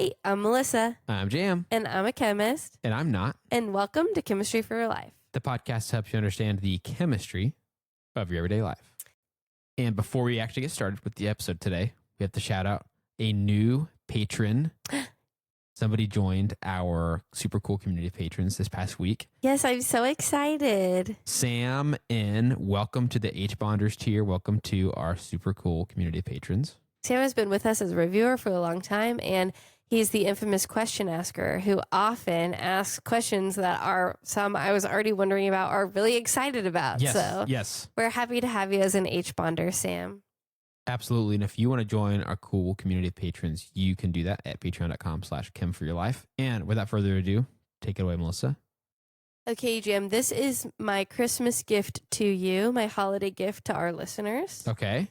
Hey, I'm Melissa. I'm Jam. And I'm a chemist. And I'm not. And welcome to Chemistry for Your Life. The podcast helps you understand the chemistry of your everyday life. And before we actually get started with the episode today, we have to shout out a new patron. Somebody joined our super cool community of patrons this past week. Yes, I'm so excited. Sam N., welcome to the H-Bonders tier. Welcome to our super cool community of patrons. Sam has been with us as a reviewer for a long time, and he's the infamous question asker who often asks questions that are some I was already wondering about or really excited about. Yes. We're happy to have you as an H-Bonder, Sam. Absolutely. And if you want to join our cool community of patrons, you can do that at patreon.com/chemforyourlife. And without further ado, take it away, Melissa. Okay, Jim, this is my Christmas gift to you, my holiday gift to our listeners. Okay.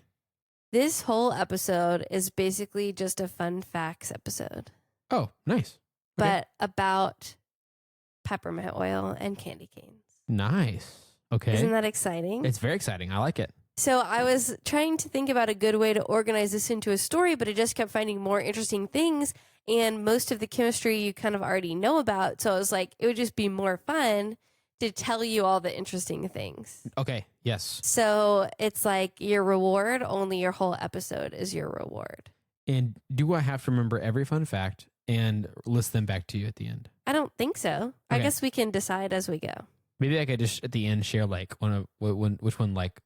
This whole episode is basically just a fun facts episode. Oh, nice. But about peppermint oil and candy canes. Nice. Okay. Isn't that exciting? It's very exciting. I like it. So I was trying to think about a good way to organize this into a story, but I just kept finding more interesting things. And most of the chemistry you kind of already know about. So I was like, it would just be more fun to tell you all the interesting things. Okay. Yes. So it's like your reward, only your whole episode is your reward. And do I have to remember every fun fact and list them back to you at the end? I don't think so. I guess we can decide as we go. Maybe I could just at the end share like which one like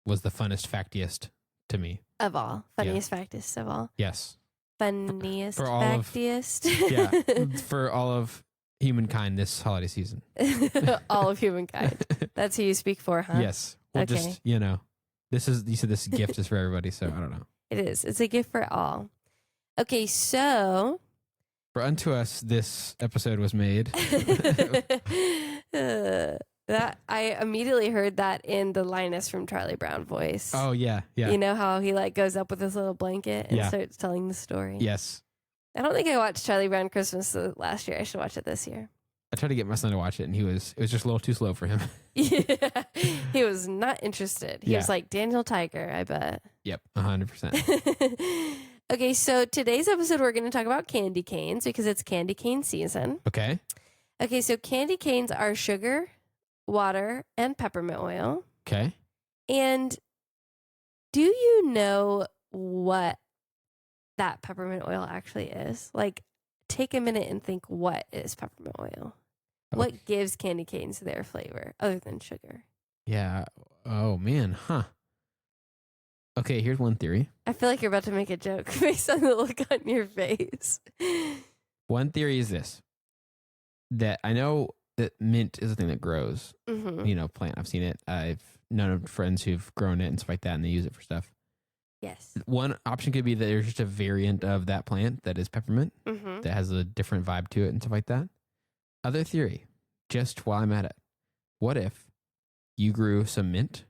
was the funnest, factiest to me. Of all. Funniest, factiest of all. Yes. Funniest, for all factiest. For all of humankind this holiday season. All of humankind. That's who you speak for, huh? Yes. Well, okay. Just, you said this gift is for everybody, so I don't know. It is. It's a gift for all. Okay, so. For unto us, this episode was made. That I immediately heard that in the Linus from Charlie Brown voice. Oh, yeah. You know how he like goes up with his little blanket and starts telling the story? Yes. I don't think I watched Charlie Brown Christmas last year. I should watch it this year. I tried to get my son to watch it, and it was just a little too slow for him. Yeah, he was not interested. He was like Daniel Tiger, I bet. Yep, 100%. Okay, so today's episode, we're going to talk about candy canes because it's candy cane season. Okay. Okay, so candy canes are sugar, water, and peppermint oil. Okay. And do you know what that peppermint oil actually is? Like, take a minute and think, what is peppermint oil? Okay. What gives candy canes their flavor other than sugar? Yeah. Oh, man. Huh. Okay, here's one theory. I feel like you're about to make a joke based on the look on your face. One theory is this. That I know that mint is a thing that grows, plant. I've seen it. I've known friends who've grown it and stuff like that, and they use it for stuff. Yes. One option could be that there's just a variant of that plant that is peppermint that has a different vibe to it and stuff like that. Other theory, just while I'm at it, what if you grew some mint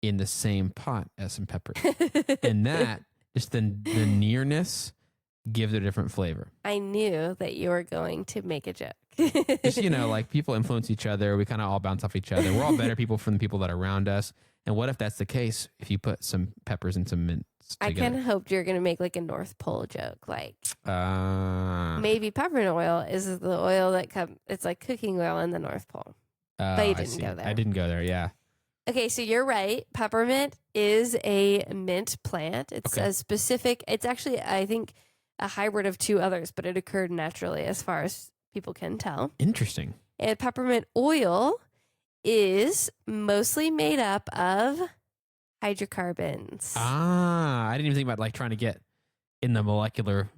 in the same pot as some peppers? And that, just the nearness, gives it a different flavor. I knew that you were going to make a joke. Just, like people influence each other. We kind of all bounce off each other. We're all better people from the people that are around us. And what if that's the case if you put some peppers and some mints together? I kind of hoped you were going to make like a North Pole joke. Like maybe peppermint oil is the oil that it's like cooking oil in the North Pole. But you didn't go there. I didn't go there, yeah. Okay, so you're right. Peppermint is a mint plant. It's a specific, it's actually, I think, a hybrid of two others, but it occurred naturally as far as people can tell. Interesting. And peppermint oil is mostly made up of hydrocarbons. I didn't even think about like trying to get in the molecular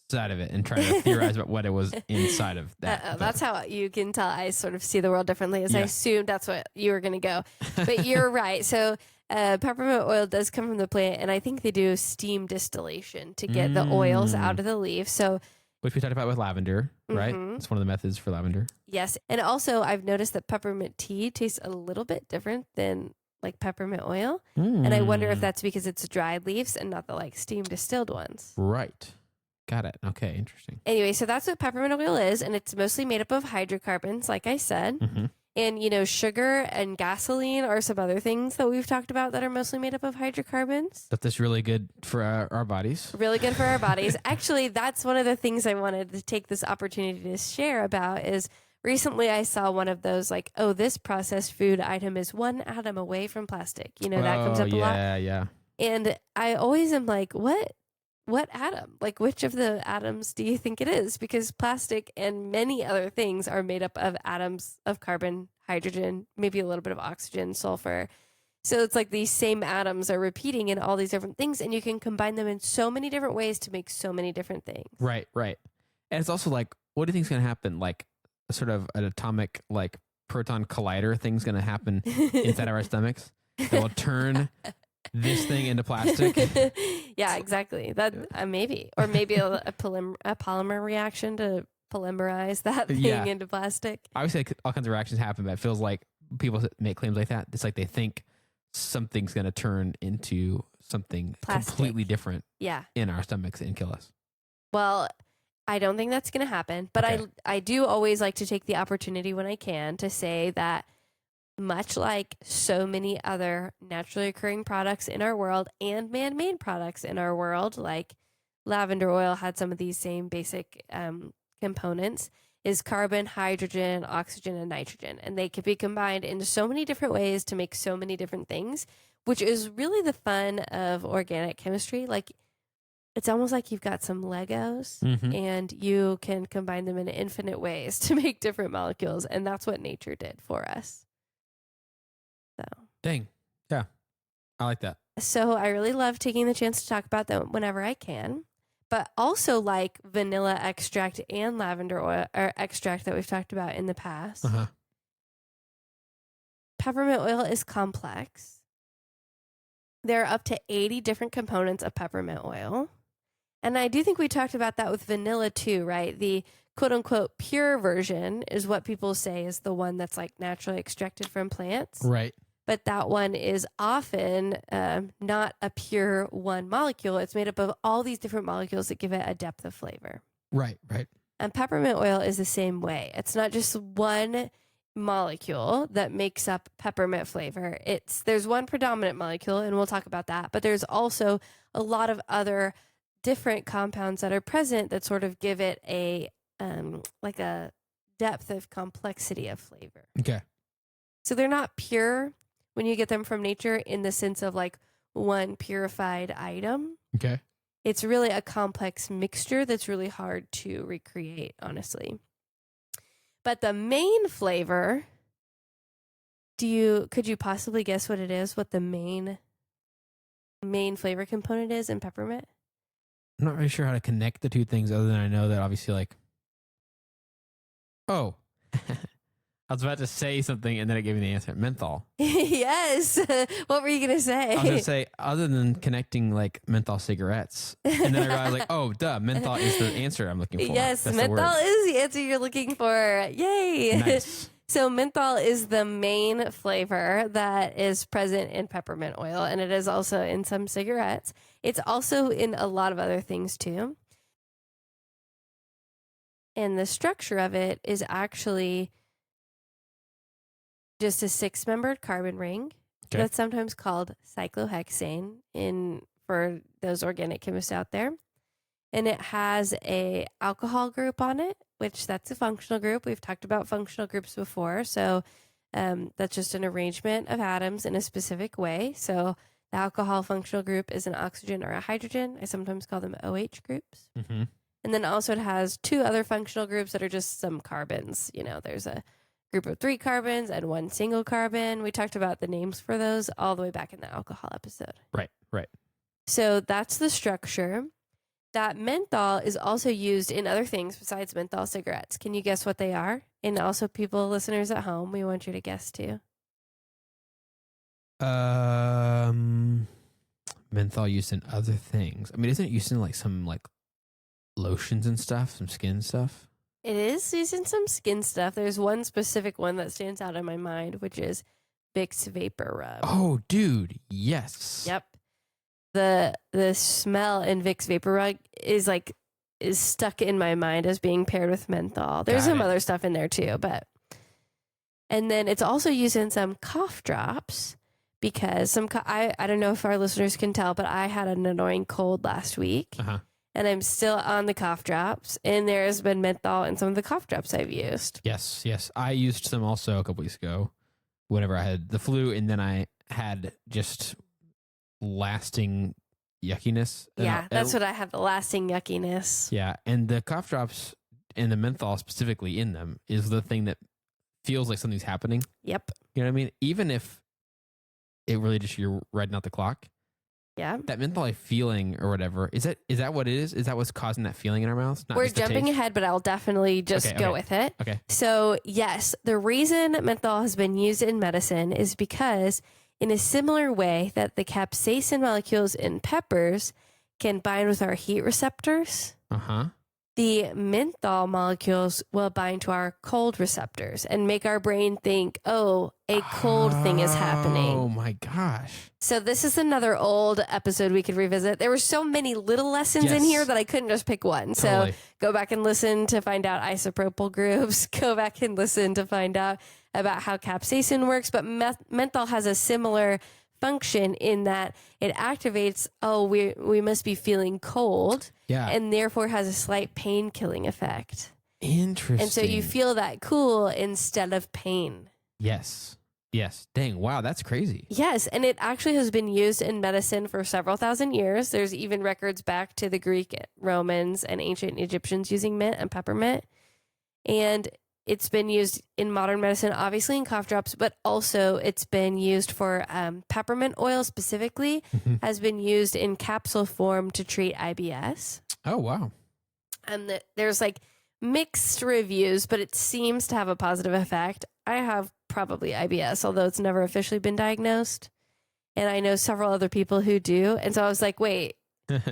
side of it and trying to theorize about what it was inside of that. That's how you can tell I sort of see the world differently, as I assumed that's what you were going to go. But you're right. So peppermint oil does come from the plant, and I think they do steam distillation to get the oils out of the leaf. So, which we talked about with lavender, right? It's one of the methods for lavender. Yes. And also I've noticed that peppermint tea tastes a little bit different than like peppermint oil. And I wonder if that's because it's dried leaves and not the like steam distilled ones. Right. Got it. Okay. Interesting. Anyway, so that's what peppermint oil is. And it's mostly made up of hydrocarbons, like I said. And, sugar and gasoline are some other things that we've talked about that are mostly made up of hydrocarbons. That's really good for our bodies. Really good for our bodies. Actually, that's one of the things I wanted to take this opportunity to share about is recently I saw one of those like, oh, this processed food item is 1 atom away from plastic. That comes up a lot. Yeah. And I always am like, what atom? Like, which of the atoms do you think it is? Because plastic and many other things are made up of atoms of carbon, hydrogen, maybe a little bit of oxygen, sulfur. So it's like these same atoms are repeating in all these different things, and you can combine them in so many different ways to make so many different things. Right. And it's also like, what do you think is going to happen? Like, sort of an atomic, like, proton collider thing's going to happen inside of our stomachs that will turn this thing into plastic. Yeah, exactly. That maybe, or maybe a polymer reaction to polymerize that thing into plastic. Obviously, all kinds of reactions happen, but it feels like people that make claims like that, it's like they think something's going to turn into something completely different in our stomachs and kill us. Well, I don't think that's going to happen, but okay. I do always like to take the opportunity when I can to say that much like so many other naturally occurring products in our world and man-made products in our world, like lavender oil had some of these same basic components, is carbon, hydrogen, oxygen, and nitrogen. And they can be combined in so many different ways to make so many different things, which is really the fun of organic chemistry. Like, it's almost like you've got some Legos and you can combine them in infinite ways to make different molecules. And that's what nature did for us. So. Dang. Yeah. I like that. So I really love taking the chance to talk about them whenever I can, but also like vanilla extract and lavender oil or extract that we've talked about in the past. Peppermint oil is complex. There are up to 80 different components of peppermint oil. And I do think we talked about that with vanilla too, right? The quote unquote pure version is what people say is the one that's like naturally extracted from plants. Right. But that one is often not a pure one molecule. It's made up of all these different molecules that give it a depth of flavor. Right. And peppermint oil is the same way. It's not just one molecule that makes up peppermint flavor. There's one predominant molecule, and we'll talk about that. But there's also a lot of other different compounds that are present that sort of give it a like a depth of complexity of flavor. Okay. So they're not pure when you get them from nature in the sense of like one purified item. Okay. It's really a complex mixture that's really hard to recreate, honestly. But the main flavor, could you possibly guess what it is? What the main flavor component is in peppermint? I'm not really sure how to connect the two things other than I know that obviously like, oh, I was about to say something and then it gave me the answer. Menthol. Yes. What were you going to say? I was going to say, other than connecting like menthol cigarettes. And then I realized like, oh, duh, menthol is the answer I'm looking for. Yes, menthol is the answer you're looking for. Yay. Nice. So menthol is the main flavor that is present in peppermint oil, and it is also in some cigarettes. It's also in a lot of other things too. And the structure of it is actually just a 6-membered carbon ring that's sometimes called cyclohexane for those organic chemists out there. And it has a alcohol group on it, which that's a functional group. We've talked about functional groups before. So that's just an arrangement of atoms in a specific way. So the alcohol functional group is an oxygen or a hydrogen. I sometimes call them OH groups. Mm-hmm. And then also it has 2 other functional groups that are just some carbons. There's a group of 3 carbons and 1 single carbon. We talked about the names for those all the way back in the alcohol episode. Right. So that's the structure. That menthol is also used in other things besides menthol cigarettes. Can you guess what they are? And also listeners at home, we want you to guess too. Menthol used in other things. I mean, isn't it used in like some like lotions and stuff, some skin stuff? It is used in some skin stuff. There's one specific one that stands out in my mind, which is Vicks Vapor Rub. Oh, dude. Yes. Yep. The smell in Vicks Vapor Rub is stuck in my mind as being paired with menthol. There's some other stuff in there too, but And then it's also used in some cough drops because I don't know if our listeners can tell, but I had an annoying cold last week. And I'm still on the cough drops, and there has been menthol in some of the cough drops I've used. Yes. I used some also a couple weeks ago whenever I had the flu, and then I had just lasting yuckiness. Yeah, that's what I have, the lasting yuckiness. Yeah, and the cough drops and the menthol specifically in them is the thing that feels like something's happening. Yep. You know what I mean? Even if it really just you're riding out the clock. Yeah. That menthol feeling or whatever, is that what it is? Is that what's causing that feeling in our mouths? We're jumping ahead, but I'll definitely just go with it. Okay. So, yes, the reason menthol has been used in medicine is because in a similar way that the capsaicin molecules in peppers can bind with our heat receptors, the menthol molecules will bind to our cold receptors and make our brain think, oh, a cold thing is happening. Oh my gosh. So this is another old episode we could revisit. There were so many little lessons in here that I couldn't just pick one. Totally. So go back and listen to find out isopropyl groups. Go back and listen to find out about how capsaicin works. But menthol has a similar function in that it activates, we must be feeling cold. Yeah. And therefore has a slight pain killing effect. Interesting. And so you feel that cool instead of pain. Yes. Dang. Wow. That's crazy. Yes. And it actually has been used in medicine for several thousand years. There's even records back to the Greek, Romans, and ancient Egyptians using mint and peppermint. And it's been used in modern medicine, obviously in cough drops, but also it's been used for peppermint oil specifically, has been used in capsule form to treat IBS. Oh, wow. And there's like mixed reviews, but it seems to have a positive effect. I have probably IBS, although it's never officially been diagnosed. And I know several other people who do. And so I was like, wait,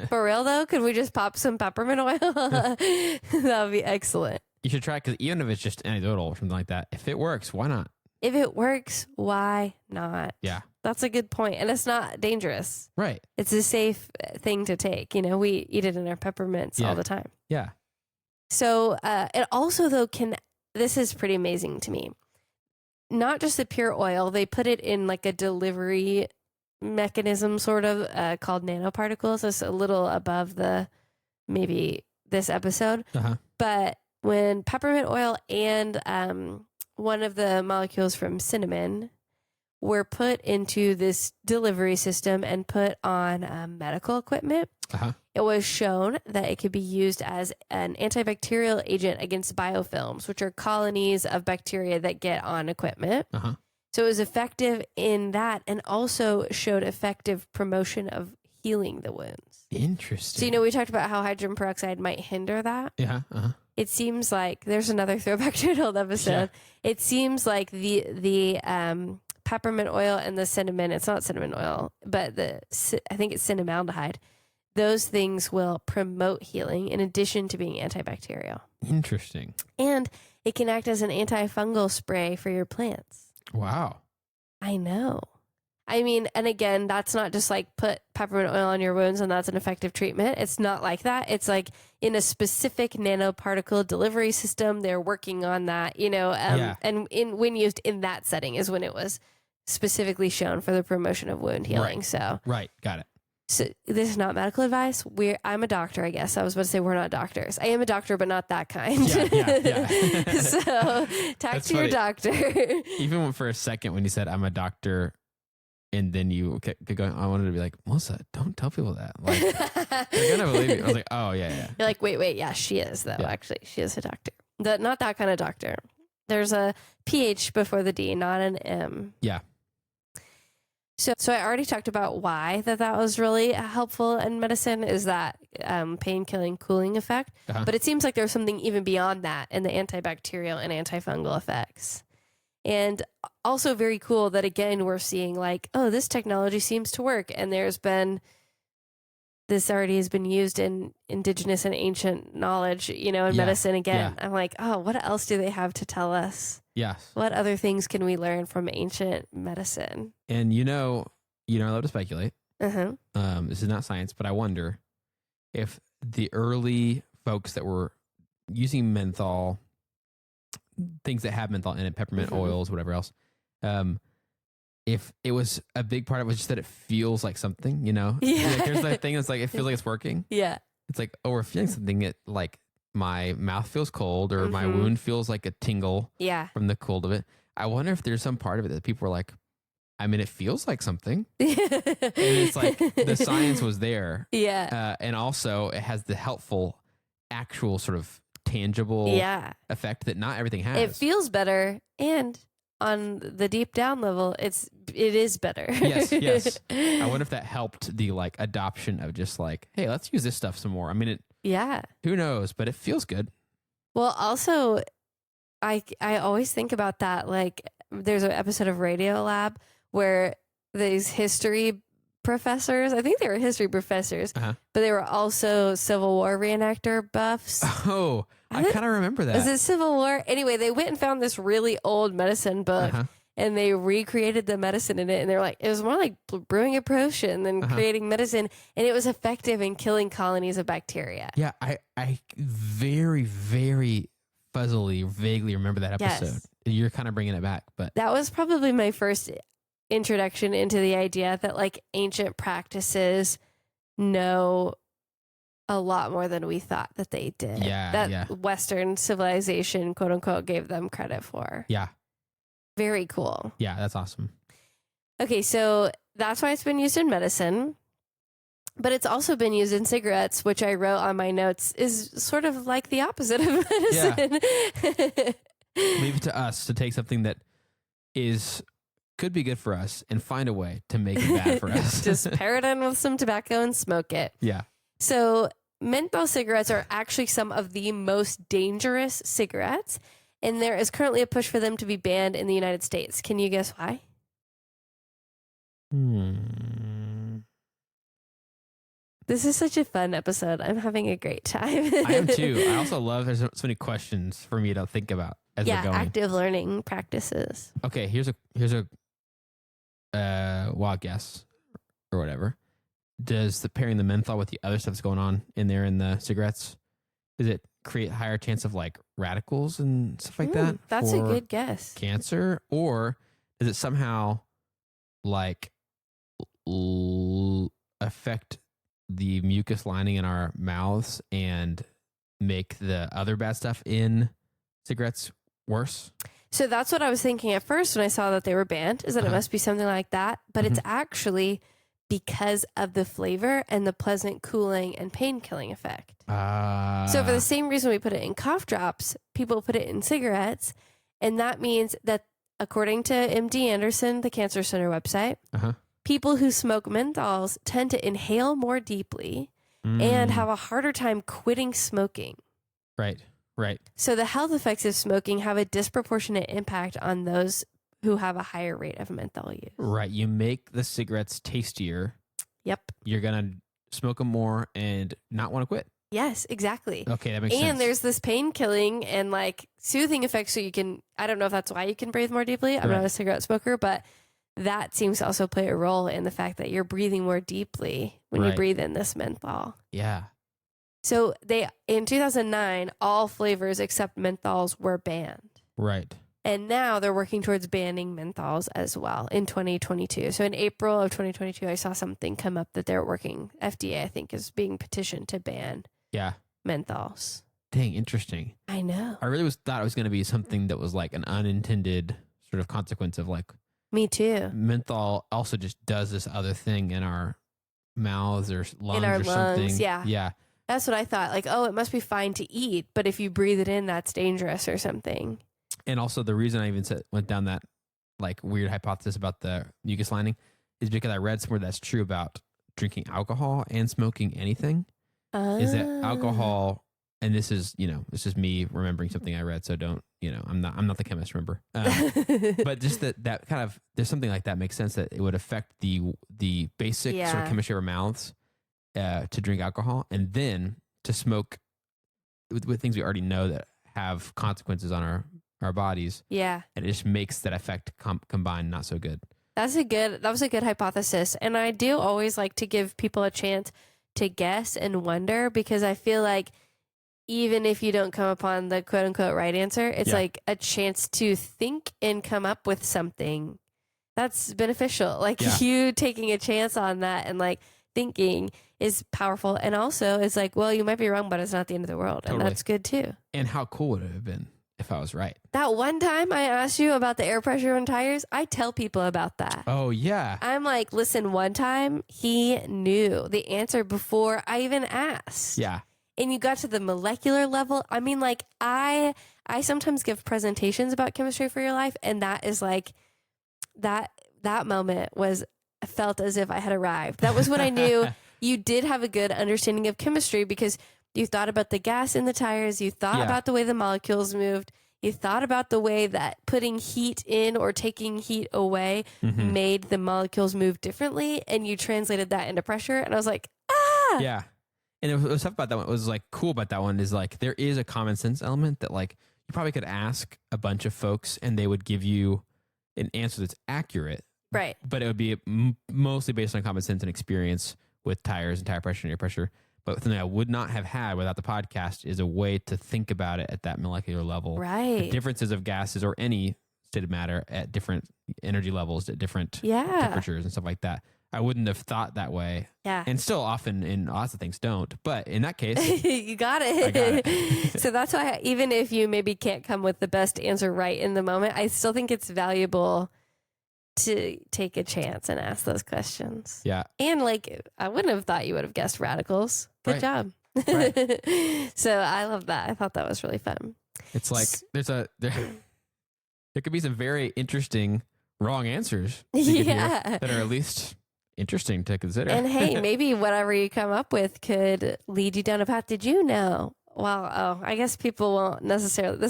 for real though? Could we just pop some peppermint oil? That would be excellent. You should try it because even if it's just anecdotal or something like that, if it works, why not? If it works, why not? Yeah. That's a good point. And it's not dangerous. Right. It's a safe thing to take. You know, we eat it in our peppermints all the time. Yeah. So it also, though, this is pretty amazing to me. Not just the pure oil, they put it in like a delivery mechanism sort of called nanoparticles. It's a little above maybe this episode. But when peppermint oil and one of the molecules from cinnamon were put into this delivery system and put on medical equipment, it was shown that it could be used as an antibacterial agent against biofilms, which are colonies of bacteria that get on equipment. So it was effective in that and also showed effective promotion of healing the wounds. Interesting. So, we talked about how hydrogen peroxide might hinder that. Yeah. It seems like there's another throwback to an old episode. Yeah. It seems like the peppermint oil and the cinnamon, it's not cinnamon oil, but I think it's cinnamaldehyde. Those things will promote healing in addition to being antibacterial. Interesting. And it can act as an antifungal spray for your plants. Wow. I know. I mean, and again, that's not just like put peppermint oil on your wounds and that's an effective treatment. It's not like that. It's like in a specific nanoparticle delivery system, they're working on that, and when used in that setting is when it was specifically shown for the promotion of wound healing. Right. Got it. So this is not medical advice. I'm a doctor, I guess. I was about to say we're not doctors. I am a doctor, but not that kind. Yeah. So talk to your doctor. Even for a second when you said I'm a doctor, and then you kept going, I wanted to be like, Melissa, don't tell people that. Like, they're gonna believe you. I was like, oh yeah. You're like, wait, yeah, she is though. Yeah. Actually, she is a doctor. Not that kind of doctor. There's a PH before the D, not an M. Yeah. So I already talked about why that was really helpful in medicine is that pain-killing cooling effect. But it seems like there's something even beyond that in the antibacterial and antifungal effects. And also very cool that, again, we're seeing like, oh, this technology seems to work. And this already has been used in indigenous and ancient knowledge, in medicine again. Yeah. I'm like, oh, what else do they have to tell us? Yes. What other things can we learn from ancient medicine? And I love to speculate. This is not science, but I wonder if the early folks that were using menthol things that have menthol in it, peppermint oils, whatever else. If it was a big part of it was just that it feels like something, you know? Yeah. Like there's that thing that's like, it feels like it's working. Yeah. It's like, oh, we're feeling something that like my mouth feels cold or my wound feels like a tingle from the cold of it. I wonder if there's some part of it that people are like, I mean, it feels like something. And it's like the science was there. Yeah. And also it has the helpful, actual sort of tangible effect that not everything has. It feels better, and on the deep down level, it is better. Yes. I wonder if that helped the like adoption of just like, hey, let's use this stuff some more. I mean, who knows, but it feels good. Well, also, I always think about that. Like, there's an episode of Radio Lab where these history professors, I think they were history professors, but they were also Civil War reenactor buffs. Oh, I kind of remember that. Is it Civil War? Anyway, they went and found this really old medicine book and they recreated the medicine in it. And they were like, it was more like brewing a potion than creating medicine. And it was effective in killing colonies of bacteria. Yeah, I very, very fuzzily, vaguely remember that episode. Yes. You're kind of bringing it back. But that was probably my first introduction into the idea that like ancient practices know a lot more than we thought that they did. That Western civilization, quote unquote, gave them credit for. Yeah. Very cool. Yeah, that's awesome. Okay, so that's why it's been used in medicine, but it's also been used in cigarettes, which I wrote on my notes is sort of like the opposite of medicine. Yeah. Leave it to us to take something that could be good for us and find a way to make it bad for us. Just pair it in with some tobacco and smoke it. Yeah. So menthol cigarettes are actually some of the most dangerous cigarettes, and there is currently a push for them to be banned in the United States. Can you guess why? This is such a fun episode. I'm having a great time. I am too. I also love there's so many questions for me to think about as we're going. Active learning practices. Okay, here's a wild guess or whatever. Does the pairing the menthol with the other stuff that's going on in there in the cigarettes, does it create higher chance of like radicals and stuff like that? That's a good guess. Cancer, or does it somehow like affect the mucus lining in our mouths and make the other bad stuff in cigarettes worse? So that's what I was thinking at first when I saw that they were banned, is that it must be something like that. But it's actually because of the flavor and the pleasant cooling and pain killing effect. So for the same reason we put it in cough drops, people put it in cigarettes. And that means that according to MD Anderson, the Cancer Center website, people who smoke menthols tend to inhale more deeply and have a harder time quitting smoking. Right. So the health effects of smoking have a disproportionate impact on those who have a higher rate of menthol use. Right. You make the cigarettes tastier. Yep. You're going to smoke them more and not want to quit. Yes, exactly. Okay, that makes sense. And there's this pain killing and like soothing effect. So you can, I don't know if that's why you can breathe more deeply. I'm not a cigarette smoker, but that seems to also play a role in the fact that you're breathing more deeply when you breathe in this menthol. Yeah. So in 2009, all flavors except menthols were banned. Right. And now they're working towards banning menthols as well in 2022. So in April of 2022, I saw something come up that they're working. FDA, I think, is being petitioned to ban menthols. Dang, interesting. I know. I really thought it was going to be something that was like an unintended sort of consequence of like. Me too. Menthol also just does this other thing in our mouths or lungs in our or lungs, something. Yeah. That's what I thought. Like, oh, it must be fine to eat, but if you breathe it in, that's dangerous or something. And also the reason I even went down that like weird hypothesis about the mucus lining is because I read somewhere that's true about drinking alcohol and smoking anything. Is that alcohol, and this is me remembering something I read, so don't, I'm not the chemist, remember. But just that kind of, there's something like that makes sense that it would affect the basic sort of chemistry of our mouths to drink alcohol, and then to smoke with things we already know that have consequences on our bodies. Yeah. And it just makes that effect combine not so good. That was a good hypothesis. And I do always like to give people a chance to guess and wonder, because I feel like even if you don't come upon the quote unquote right answer, it's like a chance to think and come up with something that's beneficial. Like you taking a chance on that and like thinking is powerful. And also it's like, well, you might be wrong, but it's not the end of the world. Totally. And that's good too. And how cool would it have been if I was right? That one time I asked you about the air pressure on tires, I tell people about that. Oh, yeah. I'm like, listen, one time he knew the answer before I even asked. Yeah. And you got to the molecular level. I mean, like, I sometimes give presentations about chemistry for your life, and that is like, that moment felt as if I had arrived. That was when I knew you did have a good understanding of chemistry, because you thought about the gas in the tires, you thought about the way the molecules moved, you thought about the way that putting heat in or taking heat away made the molecules move differently, and you translated that into pressure. And I was like, ah! Yeah. And it was tough about that one. It was like cool about that one is like there is a common sense element that like you probably could ask a bunch of folks and they would give you an answer that's accurate. Right. But it would be mostly based on common sense and experience with tires and tire pressure and air pressure. But something I would not have had without the podcast is a way to think about it at that molecular level. Right. The differences of gases or any state of matter at different energy levels, at different temperatures and stuff like that. I wouldn't have thought that way. Yeah. And still often in lots of things don't. But in that case, you got it. I got it. So that's why even if you maybe can't come with the best answer right in the moment, I still think it's valuable to take a chance and ask those questions. Yeah. And like, I wouldn't have thought you would have guessed radicals. Good job. Right. So I love that. I thought that was really fun. It's like there could be some very interesting wrong ansers that are at least interesting to consider. And hey, maybe whatever you come up with could lead you down a path. Did you know? Well, I guess people won't necessarily.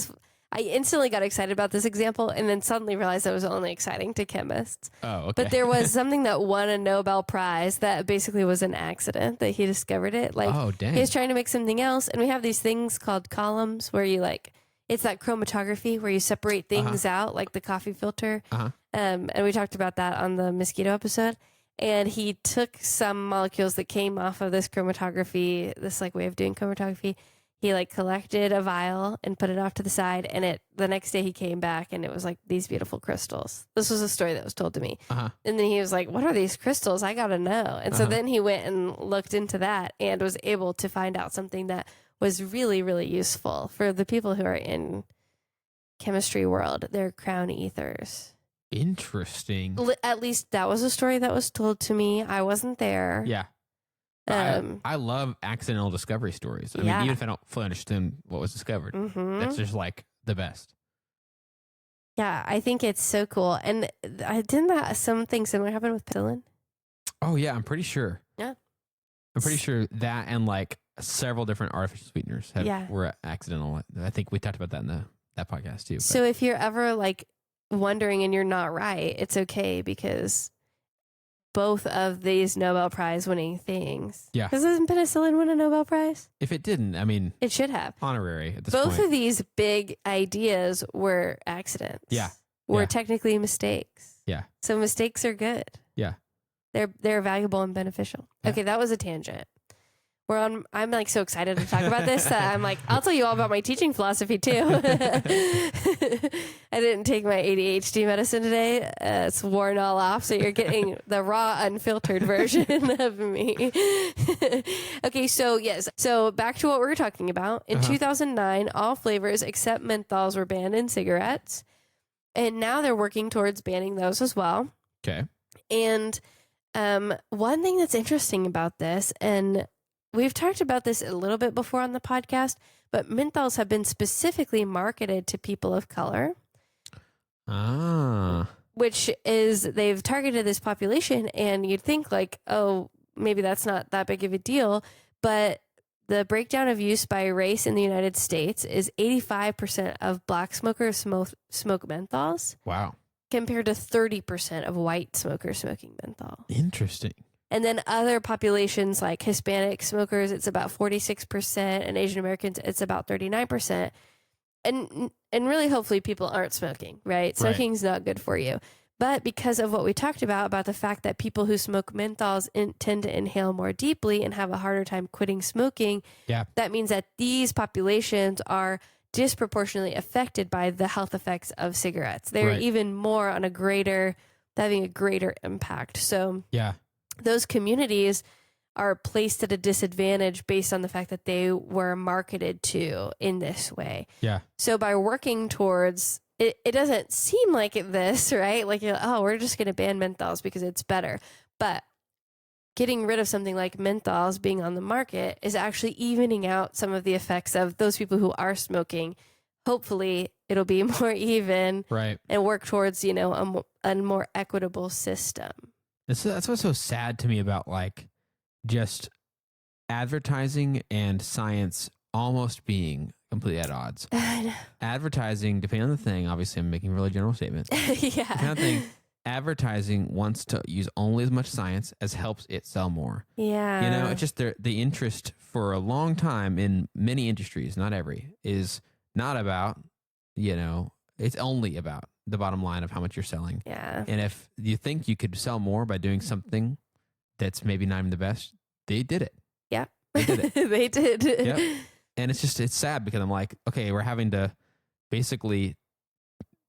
I instantly got excited about this example and then suddenly realized that was only exciting to chemists. Oh, okay. But there was something that won a Nobel Prize that basically was an accident that he discovered it. Like, oh, dang. He was trying to make something else. And we have these things called columns where you like, it's that chromatography where you separate things out, like the coffee filter. And we talked about that on the mosquito episode. And he took some molecules that came off of this chromatography, this like way of doing chromatography. He like collected a vial and put it off to the side. And the next day he came back and it was like these beautiful crystals. This was a story that was told to me. And then he was like, what are these crystals? I got to know. And so then he went and looked into that and was able to find out something that was really, really useful for the people who are in chemistry world. They're crown ethers. Interesting. At least that was a story that was told to me. I wasn't there. Yeah. I love accidental discovery stories. I mean, even if I don't fully understand what was discovered, that's just like the best. Yeah, I think it's so cool. And didn't that something similar happen with penicillin? Oh, yeah, I'm pretty sure. Yeah. I'm pretty sure that and like several different artificial sweeteners were accidental. I think we talked about that in that podcast too. But. So if you're ever like wondering and you're not right, it's okay because both of these Nobel Prize winning things. Yeah. Because doesn't penicillin win a Nobel Prize? If it didn't, I mean, it should have. Honorary at this point. Both of these big ideas were accidents. Yeah. Were technically mistakes. Yeah. So mistakes are good. Yeah. They're valuable and beneficial. Yeah. Okay, that was a tangent. I'm like so excited to talk about this that I'm like, I'll tell you all about my teaching philosophy too. I didn't take my ADHD medicine today. It's worn all off. So you're getting the raw, unfiltered version of me. Okay. So yes. So back to what we were talking about. In 2009, all flavors except menthols were banned in cigarettes. And now they're working towards banning those as well. Okay. And one thing that's interesting about this, and we've talked about this a little bit before on the podcast, but menthols have been specifically marketed to people of color. Which is, they've targeted this population, and you'd think like, oh, maybe that's not that big of a deal. But the breakdown of use by race in the United States is 85% of black smokers smoke menthols. Wow. Compared to 30% of white smokers smoking menthol. Interesting. And then other populations like Hispanic smokers, it's about 46%, and Asian Americans, it's about 39%. And really, hopefully, people aren't smoking, right? Smoking's not good for you. But because of what we talked about the fact that people who smoke menthols tend to inhale more deeply and have a harder time quitting smoking, that means that these populations are disproportionately affected by the health effects of cigarettes. They're even more on having a greater impact. So those communities are placed at a disadvantage based on the fact that they were marketed to in this way. So by working towards it doesn't seem like this, right? Like, we're just going to ban menthols because it's better. But getting rid of something like menthols being on the market is actually evening out some of the effects of those people who are smoking. Hopefully it'll be more even and work towards, a more equitable system. That's what's so sad to me about like just advertising and science almost being completely at odds. Advertising, depending on the thing, obviously I'm making really general statements. Depending on the thing, advertising wants to use only as much science as helps it sell more. It's just the interest for a long time in many industries, not every, is not about, it's only about the bottom line of how much you're selling. And if you think you could sell more by doing something that's maybe not even the best, they did it. They did it. They did. And it's sad because I'm like, okay, we're having to basically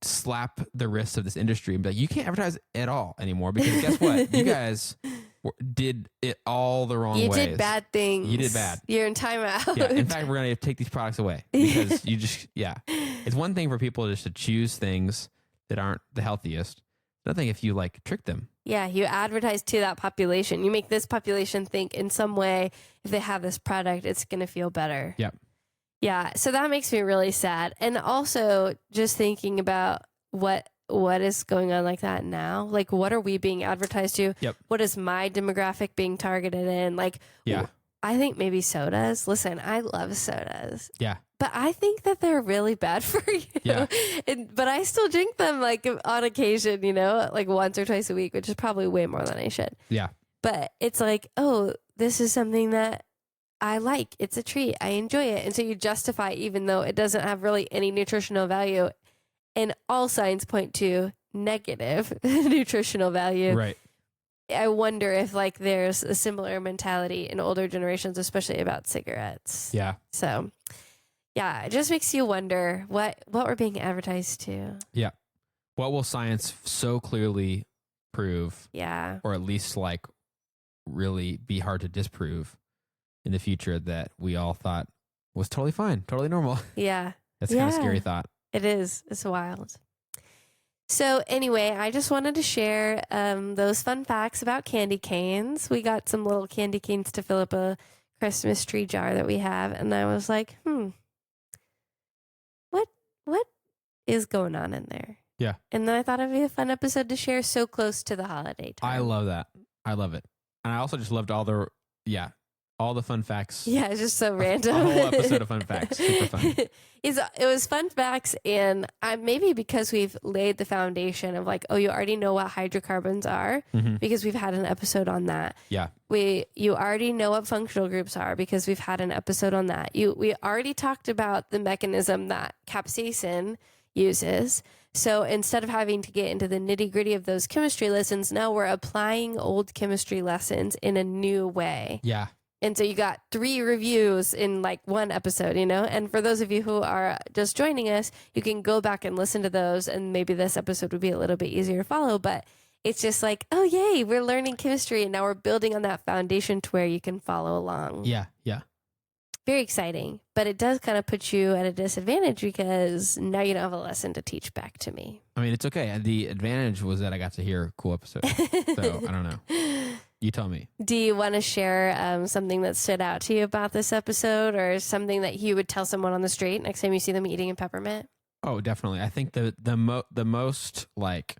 slap the wrists of this industry and be like, you can't advertise at all anymore because guess what? You guys did it all the wrong ways. You did bad things. You did bad. You're in timeout. In fact, we're going to take these products away because you just, It's one thing for people just to choose things that aren't the healthiest. Another thing if you like trick them. You advertise to that population. You make this population think in some way, if they have this product, it's going to feel better. Yeah. So that makes me really sad. And also just thinking about what is going on like that now. Like, what are we being advertised to? What is my demographic being targeted in? Like, I think maybe sodas. Listen, I love sodas. But I think that they're really bad for you. But I still drink them like on occasion, like once or twice a week, which is probably way more than I should. But it's like, oh, this is something that I like. It's a treat. I enjoy it. And so you justify, even though it doesn't have really any nutritional value. And all signs point to negative nutritional value. I wonder if like there's a similar mentality in older generations, especially about cigarettes. So it just makes you wonder what we're being advertised to. What will science so clearly prove? Or at least like really be hard to disprove in the future that we all thought was totally fine, totally normal. That's kind of a scary thought. It is. It's wild. So anyway, I just wanted to share those fun facts about candy canes. We got some little candy canes to fill up a Christmas tree jar that we have. And I was like, what is going on in there? And then I thought it'd be a fun episode to share so close to the holiday time. I love that. I love it. And I also just loved all the fun facts. It's just so random. A whole episode of fun facts. Super fun. It was fun facts, and maybe because we've laid the foundation of like, oh, you already know what hydrocarbons are because we've had an episode on that. You already know what functional groups are because we've had an episode on that. We already talked about the mechanism that capsaicin uses. So instead of having to get into the nitty gritty of those chemistry lessons, now we're applying old chemistry lessons in a new way. And so you got 3 reviews in like one episode, and for those of you who are just joining us, you can go back and listen to those. And maybe this episode would be a little bit easier to follow, but it's just like, oh, yay, we're learning chemistry. And now we're building on that foundation to where you can follow along. Very exciting, but it does kind of put you at a disadvantage because now you don't have a lesson to teach back to me. I mean, it's okay. The advantage was that I got to hear a cool episode. So I don't know. You tell me. Do you want to share something that stood out to you about this episode or something that you would tell someone on the street next time you see them eating a peppermint? Oh, definitely. I think the most like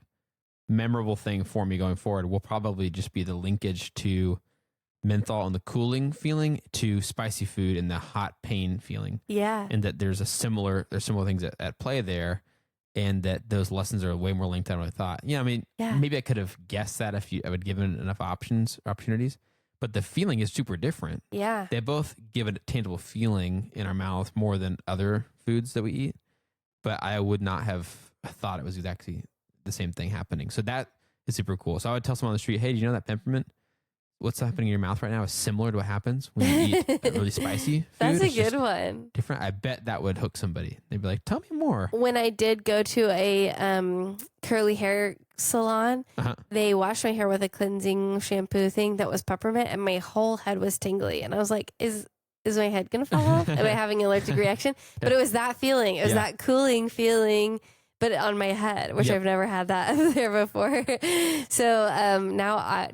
memorable thing for me going forward will probably just be the linkage to menthol and the cooling feeling to spicy food and the hot pain feeling. And that there's similar things at play there. And that those lessons are way more linked than what I thought. Maybe I could have guessed that if I would given enough opportunities. But the feeling is super different. They both give a tangible feeling in our mouth more than other foods that we eat. But I would not have thought it was exactly the same thing happening. So that is super cool. So I would tell someone on the street, hey, do you know that peppermint, what's happening in your mouth right now is similar to what happens when you eat a really spicy food. That's a It's good just one. different. I bet that would hook somebody. They'd be like, tell me more. When I did go to a curly hair salon, they washed my hair with a cleansing shampoo thing that was peppermint, and my whole head was tingly. And I was like, is my head going to fall off? Am I having an allergic reaction? But it was that feeling. It was that cooling feeling, but on my head, which I've never had that there before. So now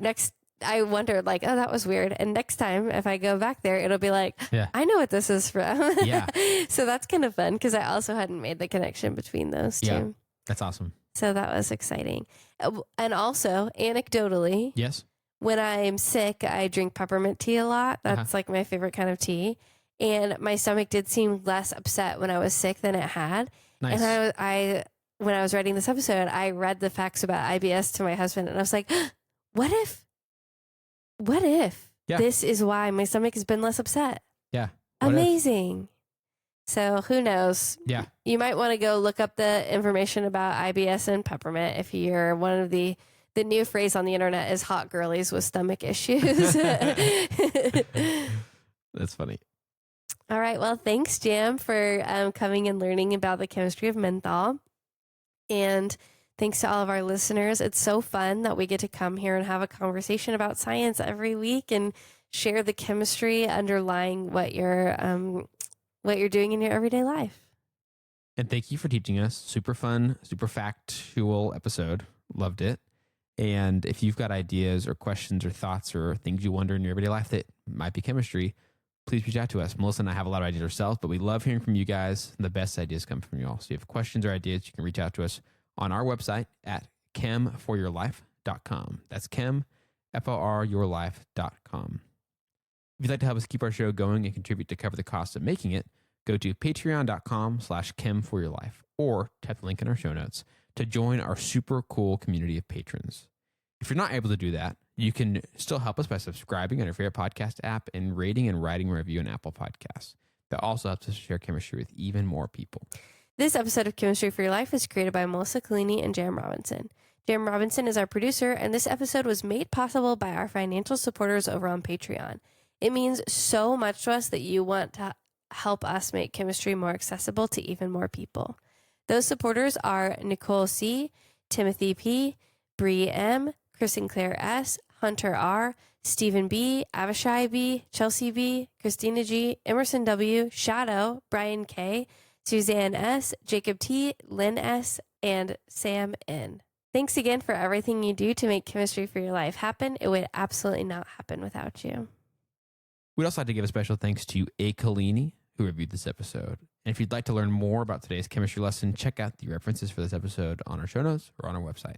I wondered, like, oh, that was weird. And next time, if I go back there, it'll be like, I know what this is from. So that's kind of fun because I also hadn't made the connection between those two. Yeah, that's awesome. So that was exciting. And also, anecdotally, yes, when I'm sick, I drink peppermint tea a lot. That's like my favorite kind of tea. And my stomach did seem less upset when I was sick than it had. Nice. And I when I was writing this episode, I read the facts about IBS to my husband, and I was like, what if this is why my stomach has been less upset? Yeah. Amazing. So who knows? Yeah. You might want to go look up the information about IBS and peppermint if you're one of the new phrase on the internet is hot girlies with stomach issues. That's funny. All right. Well, thanks, Jam, for coming and learning about the chemistry of menthol. And thanks to all of our listeners. It's so fun that we get to come here and have a conversation about science every week and share the chemistry underlying what you're doing in your everyday life. And thank you for teaching us. Super fun, super factual episode. Loved it. And if you've got ideas or questions or thoughts or things you wonder in your everyday life that might be chemistry, please reach out to us. Melissa and I have a lot of ideas ourselves, but we love hearing from you guys. The best ideas come from you all. So if you have questions or ideas, you can reach out to us on our website at chemforyourlife.com. That's chem, FORyourlife.com. If you'd like to help us keep our show going and contribute to cover the cost of making it, go to patreon.com/chemforyourlife or tap the link in our show notes to join our super cool community of patrons. If you're not able to do that, you can still help us by subscribing on your favorite podcast app and rating and writing a review on Apple Podcasts. That also helps us share chemistry with even more people. This episode of Chemistry for Your Life is created by Melissa Collini and Jam Robinson. Jam Robinson is our producer, and this episode was made possible by our financial supporters over on Patreon. It means so much to us that you want to help us make chemistry more accessible to even more people. Those supporters are Nicole C., Timothy P., Bree M., Kristen Claire S., Hunter R., Stephen B., Avishai B., Chelsea B., Christina G., Emerson W., Shadow, Brian K., Suzanne S., Jacob T., Lynn S., and Sam N. Thanks again for everything you do to make Chemistry for Your Life happen. It would absolutely not happen without you. We'd also like to give a special thanks to A. Collini, who reviewed this episode. And if you'd like to learn more about today's chemistry lesson, check out the references for this episode on our show notes or on our website.